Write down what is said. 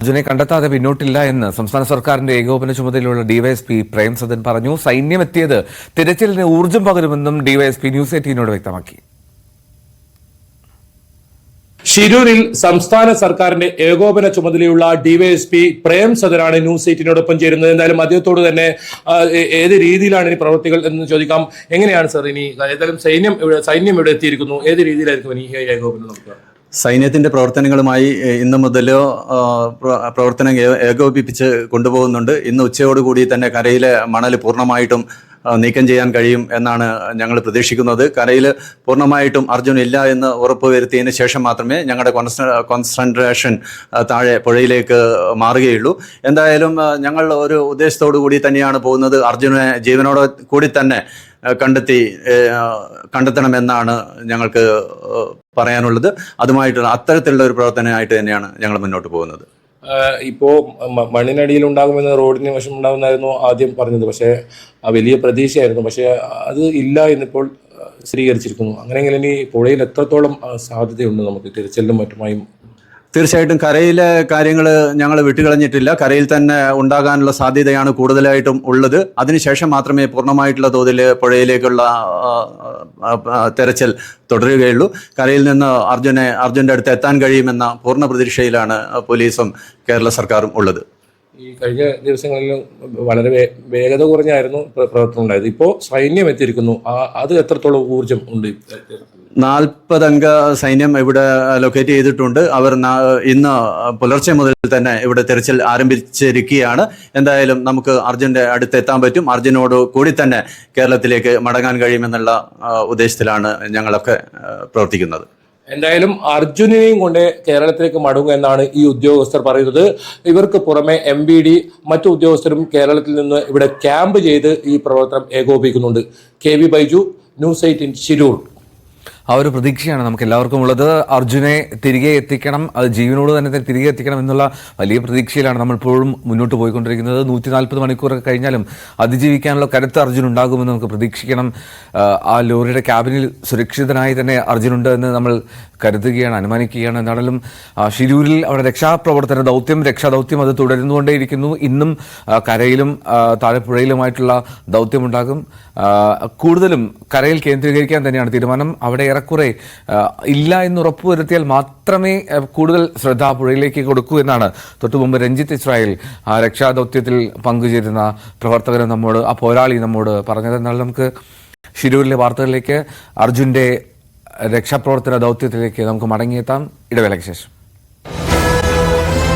അർജുനെ കണ്ടെത്താതെ പിന്നോട്ടില്ല എന്ന് സംസ്ഥാന സർക്കാരിന്റെ ഏകോപന ചുമതലയുള്ള ഡിവൈഎസ്പി പ്രേംസദൻ പറഞ്ഞു. സൈന്യം എത്തിയത് തിരച്ചിലിന് ഊർജ്ജം പകരുമെന്നും ഡിവൈഎസ്പി ന്യൂസ് 18 വ്യക്തമാക്കി. ഷിരൂരിൽ സംസ്ഥാന സർക്കാരിന്റെ ഏകോപന ചുമതലയുള്ള ഡിവൈഎസ്പി പ്രേംസദനാണ് ന്യൂസ് 18 ചേരുന്നത്. എന്തായാലും അദ്ദേഹത്തോട് തന്നെ ഏത് രീതിയിലാണ് ഇനി പ്രവൃത്തികൾ എന്ന് ചോദിക്കാം. എങ്ങനെയാണ് സർ ഇനി ഏതായാലും സൈന്യം ഇവിടെ എത്തിയിരിക്കുന്നു, ഏത് രീതിയിലായിരിക്കും ഇനി ഏകോപനം നടക്കുക? സൈന്യത്തിന്റെ പ്രവർത്തനങ്ങളുമായി ഇന്നു മുതലോ പ്രവർത്തനം ഏകോപിപ്പിച്ച് കൊണ്ടുപോകുന്നുണ്ട്. ഇന്ന് ഉച്ചയോടുകൂടി തന്നെ കരയിലെ മണൽ പൂർണ്ണമായിട്ടും നീക്കം ചെയ്യാൻ കഴിയും എന്നാണ് ഞങ്ങൾ പ്രതീക്ഷിക്കുന്നത്. കരയിൽ പൂർണ്ണമായിട്ടും അർജുൻ ഇല്ല എന്ന് ഉറപ്പുവരുത്തിയതിന് ശേഷം മാത്രമേ ഞങ്ങളുടെ കോൺസെൻട്രേഷൻ താഴെ പുഴയിലേക്ക് മാറുകയുള്ളൂ. എന്തായാലും ഞങ്ങൾ ഒരു ഉദ്ദേശത്തോടു കൂടി തന്നെയാണ് പോകുന്നത്. അർജുനെ ജീവനോട് കൂടി തന്നെ കണ്ടെത്തണമെന്നാണ് ഞങ്ങൾക്ക് പറയാനുള്ളത്. അതുമായിട്ടുള്ള അത്തരത്തിലുള്ള ഒരു പ്രവർത്തനമായിട്ട് തന്നെയാണ് ഞങ്ങൾ മുന്നോട്ട് പോകുന്നത്. ഇപ്പോ മണ്ണിനടിയിൽ ഉണ്ടാകുമെന്ന് റോഡിന് വശം ഉണ്ടാകുന്നായിരുന്നു ആദ്യം പറഞ്ഞത്. പക്ഷേ വലിയ പ്രതീക്ഷയായിരുന്നു. പക്ഷേ അത് ഇല്ല എന്നിപ്പോൾ സ്ഥിരീകരിച്ചിരിക്കുന്നു. അങ്ങനെയെങ്കിൽ ഇനി പുഴയിൽ എത്രത്തോളം സാധ്യതയുണ്ട് നമുക്ക് തിരച്ചിലിനും മറ്റുമായും? തീർച്ചയായിട്ടും കരയിലെ കാര്യങ്ങൾ ഞങ്ങൾ വിട്ടുകളഞ്ഞിട്ടില്ല. കരയിൽ തന്നെ ഉണ്ടാകാനുള്ള സാധ്യതയാണ് കൂടുതലായിട്ടും ഉള്ളത്. അതിനുശേഷം മാത്രമേ പൂർണ്ണമായിട്ടുള്ള തോതിൽ പുഴയിലേക്കുള്ള തെരച്ചിൽ തുടരുകയുള്ളൂ. കരയിൽ നിന്ന് അർജുൻ്റെ അടുത്ത് എത്താൻ കഴിയുമെന്ന പൂർണ്ണ പ്രതീക്ഷയിലാണ് പോലീസും കേരള സർക്കാരും ഉള്ളത്. ഈ കഴിഞ്ഞ ദിവസങ്ങളിൽ വളരെ വേഗത കുറഞ്ഞായിരുന്നു പ്രവർത്തനം ഉണ്ടായത്. ഇപ്പോൾ സൈന്യം എത്തിയിരിക്കുന്നു. അത് എത്രത്തോളം ഊർജം ഉണ്ട്? 40 അംഗ സൈന്യം ഇവിടെ ലൊക്കേറ്റ് ചെയ്തിട്ടുണ്ട്. അവർ ഇന്ന് പുലർച്ചെ മുതൽ തന്നെ ഇവിടെ തെരച്ചിൽ ആരംഭിച്ചിരിക്കുകയാണ്. എന്തായാലും നമുക്ക് അർജുന്റെ അടുത്ത് എത്താൻ പറ്റും. അർജുനോട് കൂടി തന്നെ കേരളത്തിലേക്ക് മടങ്ങാൻ കഴിയുമെന്നുള്ള ഉദ്ദേശത്തിലാണ് ഞങ്ങളൊക്കെ പ്രവർത്തിക്കുന്നത്. എന്തായാലും അർജുനെയും കൊണ്ട് കേരളത്തിലേക്ക് മടങ്ങുക എന്നാണ് ഈ ഉദ്യോഗസ്ഥർ പറയുന്നത്. ഇവർക്ക് പുറമെ MVD മറ്റു ഉദ്യോഗസ്ഥരും കേരളത്തിൽ നിന്ന് ഇവിടെ ക്യാമ്പ് ചെയ്ത് ഈ പ്രവർത്തനം ഏകോപിപ്പിക്കുന്നുണ്ട്. KV Baiju, news 18 Shirur. ആ ഒരു പ്രതീക്ഷയാണ് നമുക്ക് എല്ലാവർക്കും ഉള്ളത്. അർജുനെ തിരികെ എത്തിക്കണം, അത് ജീവനോട് തന്നെ തിരികെ എത്തിക്കണം എന്നുള്ള വലിയ പ്രതീക്ഷയിലാണ് നമ്മൾ ഇപ്പോഴും മുന്നോട്ട് പോയിക്കൊണ്ടിരിക്കുന്നത്. 140 മണിക്കൂറൊക്കെ കഴിഞ്ഞാലും അതിജീവിക്കാനുള്ള കരുത്ത് അർജുൻ ഉണ്ടാകുമെന്ന് നമുക്ക് പ്രതീക്ഷിക്കണം. ആ ലോറിയുടെ ക്യാബിനിൽ സുരക്ഷിതനായി തന്നെ അർജുനുണ്ട് എന്ന് നമ്മൾ കരുതുകയാണ്, അനുമാനിക്കുകയാണ്. എന്താണെങ്കിലും ഷിരൂരിൽ അവിടെ രക്ഷാദൗത്യം അത് തുടരുന്നുകൊണ്ടേയിരിക്കുന്നു. ഇന്നും കരയിലും താഴെപ്പുഴയിലുമായിട്ടുള്ള ദൗത്യമുണ്ടാകും. കൂടുതലും കരയിൽ കേന്ദ്രീകരിക്കാൻ തന്നെയാണ് തീരുമാനം. അവിടെ ഏറെക്കുറെ ഇല്ല എന്ന് ഉറപ്പുവരുത്തിയാൽ മാത്രമേ കൂടുതൽ ശ്രദ്ധ പുഴയിലേക്ക് കൊടുക്കൂ എന്നാണ് തൊട്ടുമുമ്പ് രഞ്ജിത്ത് ഇസ്രായേൽ രക്ഷാദൗത്യത്തിൽ പങ്കുചേരുന്ന പ്രവർത്തകൻ ആ പോരാളി നമ്മോട് പറഞ്ഞത്. എന്നാൽ നമുക്ക് ഷിരൂരിലെ വാർത്തകളിലേക്ക്, അർജുന്റെ രക്ഷാപ്രവർത്തന ദൗത്യത്തിലേക്ക് നമുക്ക് മടങ്ങിയെത്താം ഇടവേളയ്ക്ക് ശേഷം.